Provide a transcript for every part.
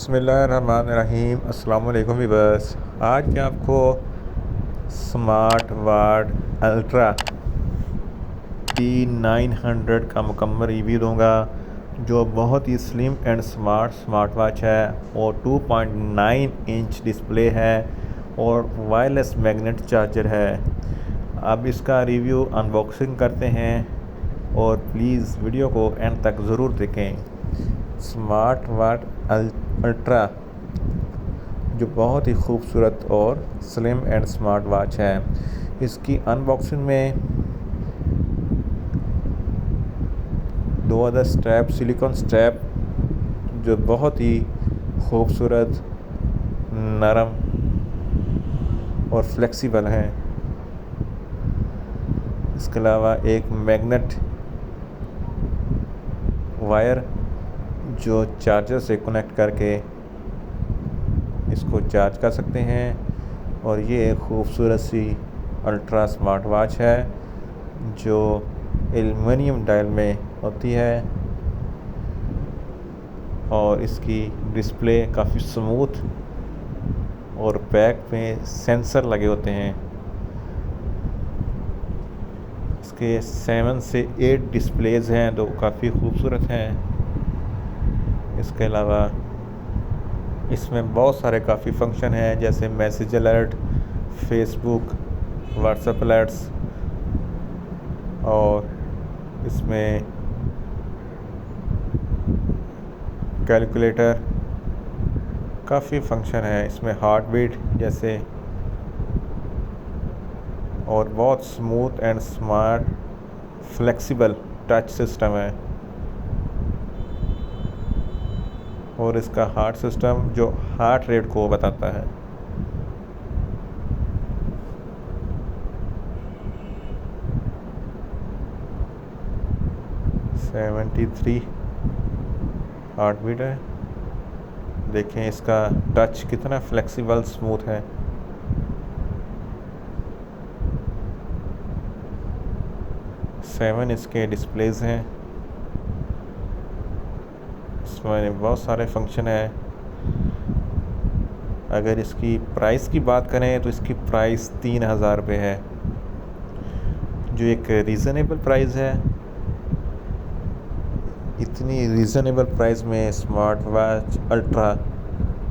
बिस्मिल्लाहिर्रहमानिर्रहीम। अस्सलाम वालेकुम वीवर्स। आज मैं आपको स्मार्ट वाच अल्ट्रा T900 का मुकम्मल रिव्यू दूंगा, जो बहुत ही स्लिम एंड स्मार्ट वॉच है और 2.9 इंच डिस्प्ले है और वायरलेस मैग्नेट चार्जर है। अब इसका रिव्यू अनबॉक्सिंग करते हैं और प्लीज़ वीडियो को एंड तक ज़रूर देखें। स्मार्ट वाच अल्ट्रा जो बहुत ही खूबसूरत और स्लिम एंड स्मार्ट वॉच है, इसकी अनबॉक्सिंग में दो अदर स्ट्रैप, सिलिकॉन स्ट्रैप जो बहुत ही खूबसूरत, नरम और फ्लेक्सिबल हैं। इसके अलावा एक मैग्नेट वायर जो चार्जर से कनेक्ट करके इसको चार्ज कर सकते हैं। और ये एक खूबसूरत सी अल्ट्रा स्मार्ट वॉच है जो एल्युमिनियम डायल में होती है और इसकी डिस्प्ले काफ़ी स्मूथ और बैक में सेंसर लगे होते हैं। इसके 7 से 8 डिस्प्लेज हैं जो काफ़ी खूबसूरत हैं। इसके अलावा इसमें बहुत सारे काफ़ी फंक्शन हैं, जैसे message alert, Facebook, WhatsApp alerts, और इसमें कैलकुलेटर, काफ़ी फंक्शन है इसमें, हार्ट बीट जैसे, और बहुत smooth and smart flexible touch system है। और इसका हार्ट सिस्टम जो हार्ट रेट को बताता है। (73) हार्ट बीट है। देखें इसका टच कितना फ्लेक्सिबल स्मूथ है। सेवन इसके डिस्प्लेज हैं। इसमें बहुत सारे फंक्शन हैं। अगर इसकी प्राइस की बात करें तो इसकी प्राइस 3000 रुपये है, जो एक रीज़नेबल प्राइस है। इतनी रीज़नेबल प्राइस में स्मार्ट वॉच अल्ट्रा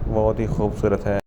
बहुत ही खूबसूरत है।